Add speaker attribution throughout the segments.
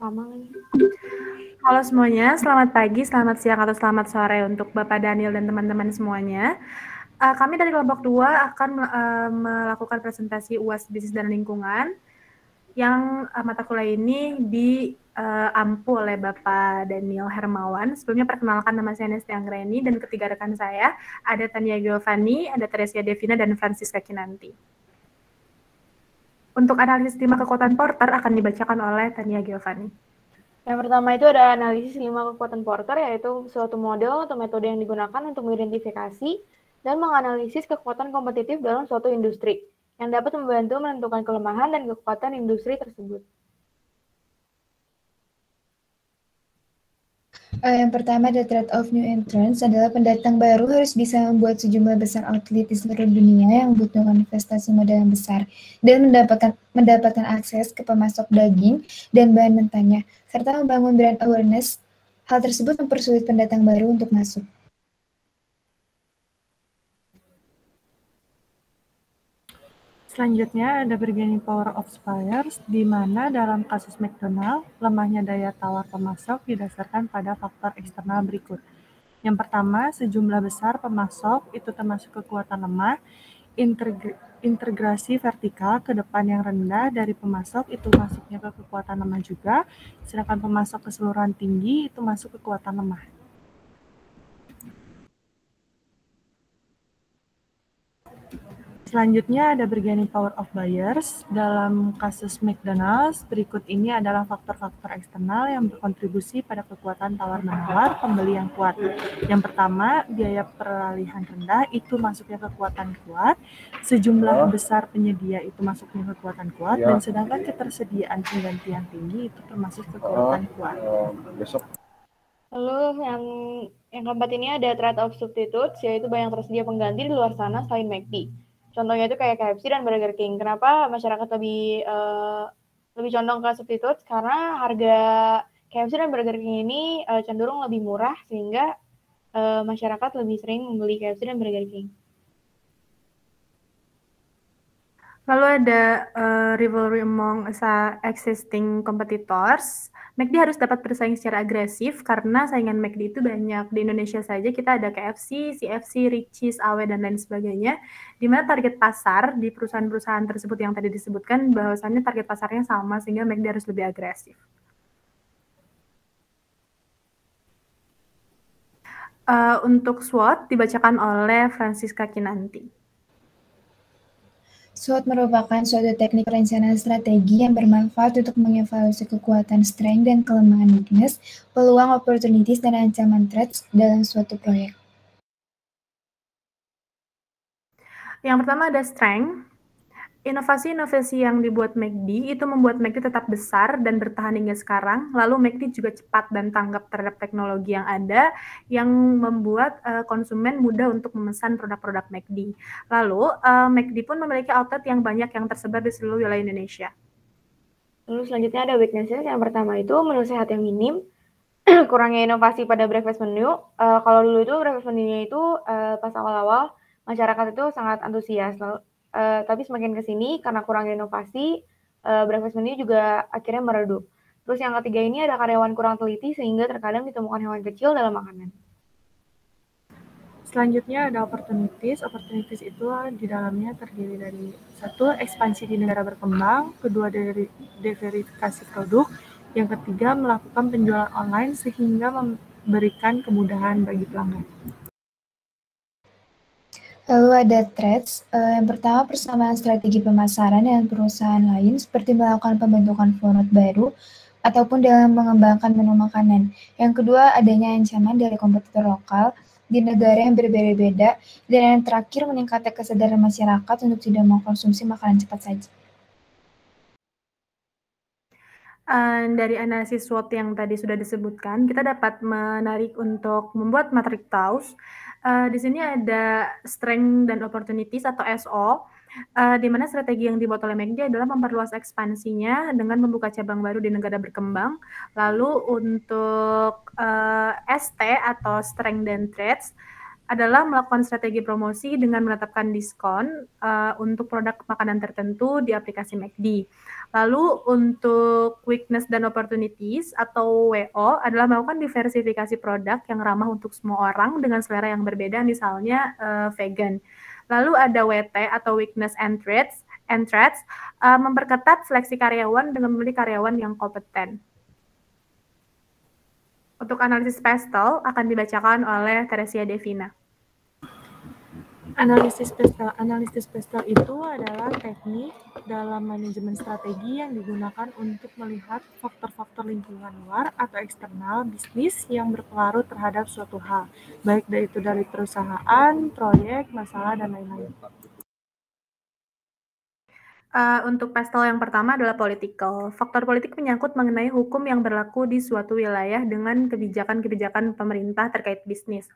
Speaker 1: Lama lagi.
Speaker 2: Halo semuanya, selamat pagi, selamat siang, atau selamat sore untuk Bapak Daniel dan teman-teman semuanya. Kami dari kelompok 2 akan melakukan presentasi UAS Bisnis dan Lingkungan yang mata kuliah ini diampu oleh Bapak Daniel Hermawan. Sebelumnya perkenalkan, nama saya Nesti Anggreni, dan ketiga rekan saya ada Tania Giovanni, ada Teresia Devina, dan Francisca Kinanti. Untuk analisis 5 kekuatan Porter akan dibacakan oleh Tania Giovanni.
Speaker 1: Yang pertama itu ada analisis 5 kekuatan Porter, yaitu suatu model atau metode yang digunakan untuk mengidentifikasi dan menganalisis kekuatan kompetitif dalam suatu industri, yang dapat membantu menentukan kelemahan dan kekuatan industri tersebut.
Speaker 3: Yang pertama, the threat of new entrants adalah pendatang baru harus bisa membuat sejumlah besar outlet di seluruh dunia yang membutuhkan investasi modal yang besar dan mendapatkan akses ke pemasok daging dan bahan mentahnya, serta membangun brand awareness. Hal tersebut mempersulit pendatang baru untuk masuk.
Speaker 4: Selanjutnya ada bargaining power of suppliers, di mana dalam kasus McDonald, lemahnya daya tawar pemasok didasarkan pada faktor eksternal berikut. Yang pertama, sejumlah besar pemasok itu termasuk kekuatan lemah, integrasi vertikal ke depan yang rendah dari pemasok itu masuknya ke kekuatan lemah juga, sedangkan pemasok keseluruhan tinggi itu masuk kekuatan lemah. Selanjutnya ada bargaining power of buyers. Dalam kasus McDonald's, berikut ini adalah faktor-faktor eksternal yang berkontribusi pada kekuatan tawar-menawar pembeli yang kuat. Yang pertama, biaya peralihan rendah itu masuknya kekuatan kuat, sejumlah besar penyedia itu masuknya kekuatan kuat, dan sedangkan ketersediaan pengganti yang tinggi itu termasuk kekuatan kuat.
Speaker 1: Lalu yang keempat ini ada threat of substitutes, yaitu banyak tersedia pengganti di luar sana selain McD. Contohnya itu kayak KFC dan Burger King. Kenapa masyarakat lebih condong ke substitutes? Karena harga KFC dan Burger King ini cenderung lebih murah, sehingga masyarakat lebih sering membeli KFC dan Burger King.
Speaker 2: Lalu ada rivalry among existing competitors. McD harus dapat bersaing secara agresif karena saingan McD itu banyak. Di Indonesia saja kita ada KFC, CFC, Richeese, Awe, dan lain sebagainya. Di mana target pasar di perusahaan-perusahaan tersebut yang tadi disebutkan bahwasannya target pasarnya sama sehingga McD harus lebih agresif. Untuk SWOT dibacakan oleh Francisca Kinanti.
Speaker 3: SWOT merupakan suatu teknik perencanaan strategi yang bermanfaat untuk mengevaluasi kekuatan strength dan kelemahan weakness, peluang, opportunities, dan ancaman threats dalam suatu proyek.
Speaker 2: Yang pertama ada strength. Inovasi-inovasi yang dibuat McD itu membuat McD tetap besar dan bertahan hingga sekarang. Lalu McD juga cepat dan tanggap terhadap teknologi yang ada yang membuat konsumen mudah untuk memesan produk-produk McD. Lalu McD pun memiliki outlet yang banyak yang tersebar di seluruh wilayah Indonesia.
Speaker 1: Lalu selanjutnya ada weaknesses. Yang pertama itu menu sehat yang minim, kurangnya inovasi pada breakfast menu. Kalau dulu itu breakfast menunya itu pas awal-awal masyarakat itu sangat antusias. Tapi semakin ke sini karena kurangnya inovasi, breakfast menu juga akhirnya meredup. Terus yang ketiga ini ada karyawan kurang teliti sehingga terkadang ditemukan hewan kecil dalam makanan.
Speaker 4: Selanjutnya ada opportunities. Opportunities itu di dalamnya terdiri dari satu, ekspansi di negara berkembang, kedua dari diverifikasi produk, yang ketiga melakukan penjualan online sehingga memberikan kemudahan bagi pelanggan.
Speaker 3: Lalu ada threats. Yang pertama, persamaan strategi pemasaran dengan perusahaan lain seperti melakukan pembentukan format baru ataupun dalam mengembangkan menu makanan. Yang kedua, adanya ancaman dari kompetitor lokal di negara yang berbeda-beda. Dan yang terakhir, meningkatnya kesadaran masyarakat untuk tidak mengkonsumsi makanan cepat saji.
Speaker 2: Dari analisis SWOT yang tadi sudah disebutkan, kita dapat menarik untuk membuat matriks Taus. Di sini ada strength dan opportunities atau SO, di mana strategi yang dibuat oleh McD adalah memperluas ekspansinya dengan membuka cabang baru di negara berkembang. Lalu untuk ST atau strength dan threats, adalah melakukan strategi promosi dengan menetapkan diskon untuk produk makanan tertentu di aplikasi McD. Lalu untuk weakness dan opportunities atau WO adalah melakukan diversifikasi produk yang ramah untuk semua orang dengan selera yang berbeda, misalnya vegan. Lalu ada WT atau weakness and threats, memperketat seleksi karyawan dengan memilih karyawan yang kompeten. Untuk analisis PESTEL akan dibacakan oleh Teresia Devina.
Speaker 4: Analisis PESTEL itu adalah teknik dalam manajemen strategi yang digunakan untuk melihat faktor-faktor lingkungan luar atau eksternal bisnis yang berpengaruh terhadap suatu hal, baik itu dari perusahaan, proyek, masalah, dan lain-lain.
Speaker 2: Untuk PESTEL yang pertama adalah political. Faktor politik menyangkut mengenai hukum yang berlaku di suatu wilayah dengan kebijakan-kebijakan pemerintah terkait bisnis.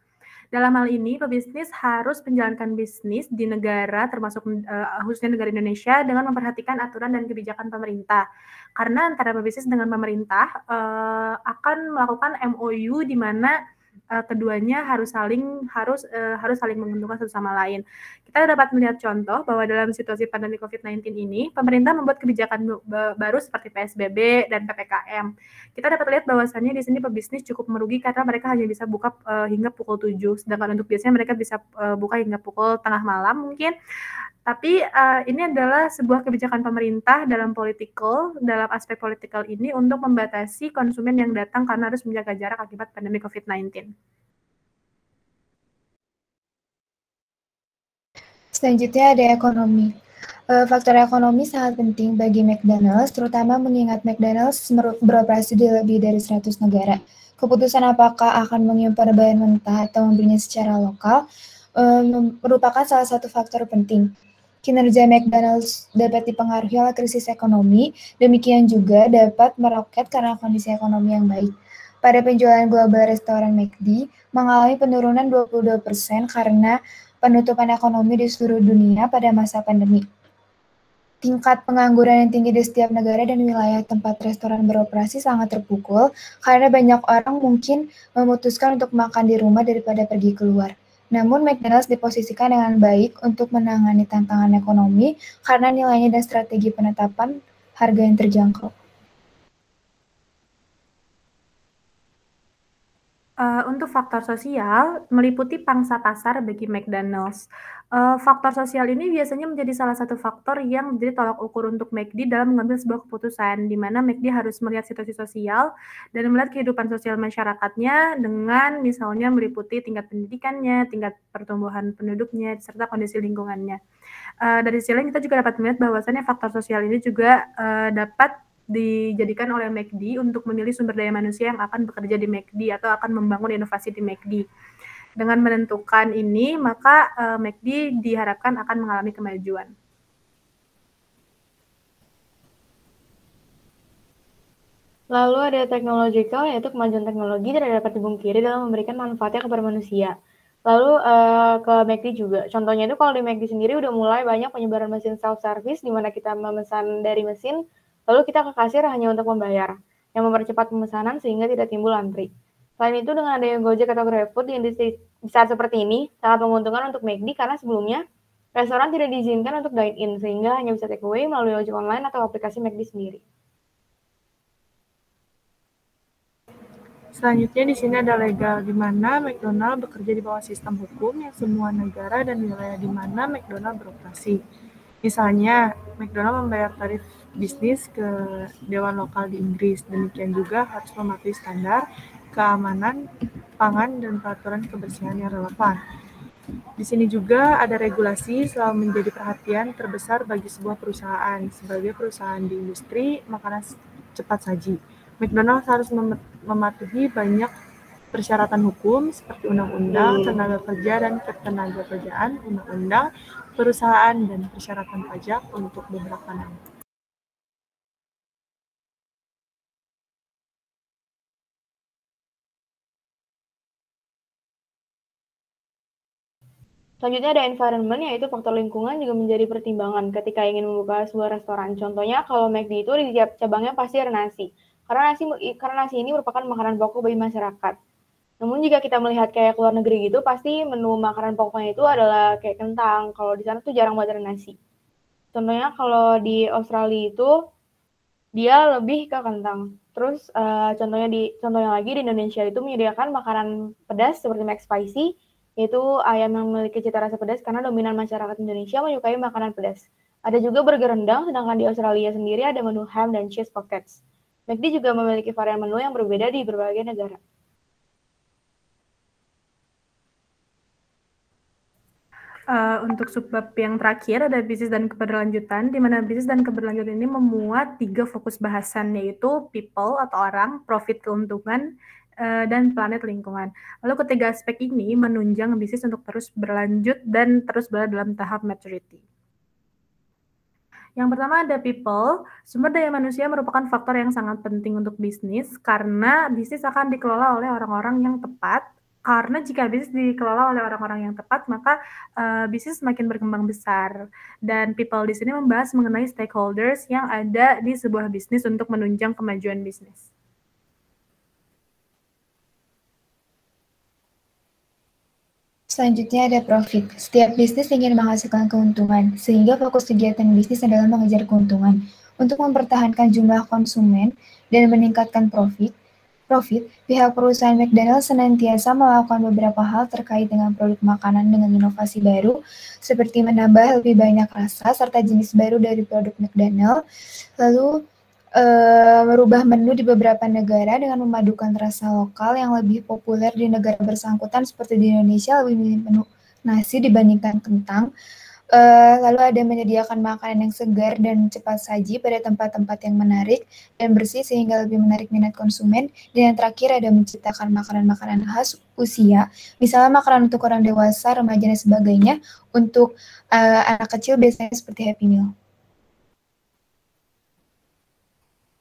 Speaker 2: Dalam hal ini, pebisnis harus menjalankan bisnis di negara, termasuk khususnya negara Indonesia, dengan memperhatikan aturan dan kebijakan pemerintah. Karena antara pebisnis dengan pemerintah akan melakukan MOU di mana keduanya harus saling menguntungkan satu sama lain. Kita dapat melihat contoh bahwa dalam situasi pandemi COVID-19 ini, pemerintah membuat kebijakan baru seperti PSBB dan PPKM. Kita dapat lihat bahwasannya di sini pebisnis cukup merugi karena mereka hanya bisa buka hingga pukul 7, sedangkan untuk biasanya mereka bisa buka hingga pukul tengah malam mungkin. Tapi ini adalah sebuah kebijakan pemerintah dalam aspek politikal ini untuk membatasi konsumen yang datang karena harus menjaga jarak akibat pandemi COVID-19.
Speaker 3: Selanjutnya ada ekonomi. Faktor ekonomi sangat penting bagi McDonald's, terutama mengingat McDonald's beroperasi di lebih dari 100 negara. Keputusan apakah akan mengimpor bahan mentah atau membelinya secara lokal merupakan salah satu faktor penting. Kinerja McDonald's dapat dipengaruhi oleh krisis ekonomi, demikian juga dapat meroket karena kondisi ekonomi yang baik. Pada penjualan global restoran McD mengalami penurunan 22% karena penutupan ekonomi di seluruh dunia pada masa pandemi. Tingkat pengangguran yang tinggi di setiap negara dan wilayah tempat restoran beroperasi sangat terpukul karena banyak orang mungkin memutuskan untuk makan di rumah daripada pergi keluar. Namun McDonald's diposisikan dengan baik untuk menangani tantangan ekonomi karena nilainya dan strategi penetapan harga yang terjangkau.
Speaker 2: Untuk faktor sosial, meliputi pangsa pasar bagi McDonald's. Faktor sosial ini biasanya menjadi salah satu faktor yang menjadi tolak ukur untuk McD dalam mengambil sebuah keputusan, di mana McD harus melihat situasi sosial dan melihat kehidupan sosial masyarakatnya dengan misalnya meliputi tingkat pendidikannya, tingkat pertumbuhan penduduknya, serta kondisi lingkungannya. Dari sisi lain kita juga dapat melihat bahwasannya faktor sosial ini juga dapat dijadikan oleh McD untuk memilih sumber daya manusia yang akan bekerja di McD atau akan membangun inovasi di McD. Dengan menentukan ini, maka McD diharapkan akan mengalami kemajuan.
Speaker 1: Lalu ada technological, yaitu kemajuan teknologi tidak dapat dipungkiri dalam memberikan manfaatnya kepada manusia. Lalu ke McD juga. Contohnya itu kalau di McD sendiri udah mulai banyak penyebaran mesin self-service di mana kita memesan dari mesin, lalu kita ke kasir hanya untuk membayar, yang mempercepat pemesanan sehingga tidak timbul antri. Selain itu, dengan adanya Gojek atau GrabFood di industri saat seperti ini, sangat menguntungkan untuk McD karena sebelumnya restoran tidak diizinkan untuk dine-in, sehingga hanya bisa take away melalui ojek online atau aplikasi McD sendiri.
Speaker 4: Selanjutnya di sini ada legal, di mana McDonald bekerja di bawah sistem hukum yang semua negara dan wilayah di mana McDonald beroperasi. Misalnya, McDonald membayar tarif bisnis ke dewan lokal di Inggris. Demikian juga harus mematuhi standar keamanan pangan dan peraturan kebersihan yang relevan. Di sini juga ada regulasi selalu menjadi perhatian terbesar bagi sebuah perusahaan. Sebagai perusahaan di industri makanan cepat saji, McDonald's harus mematuhi banyak persyaratan hukum seperti undang-undang tenaga kerja dan ketenagakerjaan, undang-undang perusahaan, dan persyaratan pajak untuk beberapa nama.
Speaker 1: Selanjutnya ada environment, yaitu faktor lingkungan juga menjadi pertimbangan ketika ingin membuka sebuah restoran. Contohnya kalau McD itu di tiap cabangnya pasti ada nasi. Karena nasi ini merupakan makanan pokok bagi masyarakat. Namun jika kita melihat kayak luar negeri gitu, pasti menu makanan pokoknya itu adalah kayak kentang. Kalau di sana tuh jarang banget ada nasi. Contohnya kalau di Australia itu dia lebih ke kentang. Terus contohnya lagi di Indonesia itu menyediakan makanan pedas seperti McSpicy, yaitu ayam yang memiliki cita rasa pedas karena dominan masyarakat Indonesia menyukai makanan pedas. Ada juga burger rendang, sedangkan di Australia sendiri ada menu ham dan cheese pockets. McD juga memiliki varian menu yang berbeda di berbagai negara.
Speaker 2: Untuk subbab yang terakhir ada bisnis dan keberlanjutan, di mana bisnis dan keberlanjutan ini memuat 3 fokus bahasan, yaitu people atau orang, profit keuntungan, dan planet lingkungan. Lalu ketiga aspek ini menunjang bisnis untuk terus berlanjut dan terus berada dalam tahap maturity. Yang pertama ada people. Sumber daya manusia merupakan faktor yang sangat penting untuk bisnis karena bisnis akan dikelola oleh orang-orang yang tepat. Karena jika bisnis dikelola oleh orang-orang yang tepat, maka bisnis semakin berkembang besar. Dan people di sini membahas mengenai stakeholders yang ada di sebuah bisnis untuk menunjang kemajuan bisnis.
Speaker 3: Selanjutnya ada profit. Setiap bisnis ingin menghasilkan keuntungan, sehingga fokus kegiatan bisnis adalah mengejar keuntungan. Untuk mempertahankan jumlah konsumen dan meningkatkan profit, pihak perusahaan McDonald's senantiasa melakukan beberapa hal terkait dengan produk makanan dengan inovasi baru, seperti menambah lebih banyak rasa serta jenis baru dari produk McDonald's, lalu merubah menu di beberapa negara dengan memadukan rasa lokal yang lebih populer di negara bersangkutan seperti di Indonesia lebih milih menu nasi dibandingkan kentang. Lalu ada menyediakan makanan yang segar dan cepat saji pada tempat-tempat yang menarik dan bersih sehingga lebih menarik minat konsumen. Dan yang terakhir ada menciptakan makanan-makanan khas usia, misalnya makanan untuk orang dewasa, remaja, dan sebagainya. Untuk anak kecil biasanya seperti Happy Meal.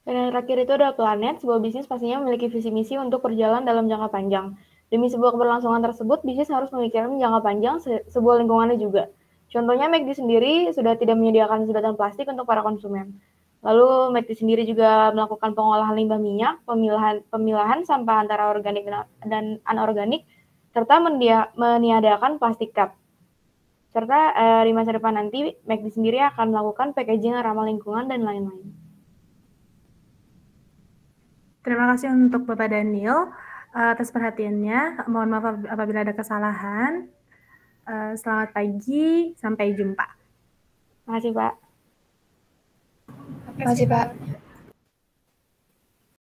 Speaker 1: Dan yang terakhir itu ada planet. Sebuah bisnis pastinya memiliki visi misi untuk berjalan dalam jangka panjang. Demi sebuah keberlangsungan tersebut, bisnis harus memikirkan jangka panjang sebuah lingkungannya juga. Contohnya McD sendiri sudah tidak menyediakan sedotan plastik untuk para konsumen. Lalu McD sendiri juga melakukan pengolahan limbah minyak, pemilahan sampah antara organik dan anorganik, serta meniadakan plastik cup. Serta di masa depan nanti McD sendiri akan melakukan packaging yang ramah lingkungan dan lain-lain.
Speaker 2: Terima kasih untuk Bapak Daniel atas perhatiannya. Mohon maaf apabila ada kesalahan. Selamat pagi, sampai jumpa.
Speaker 1: Terima kasih, Pak.
Speaker 3: Terima kasih, Pak.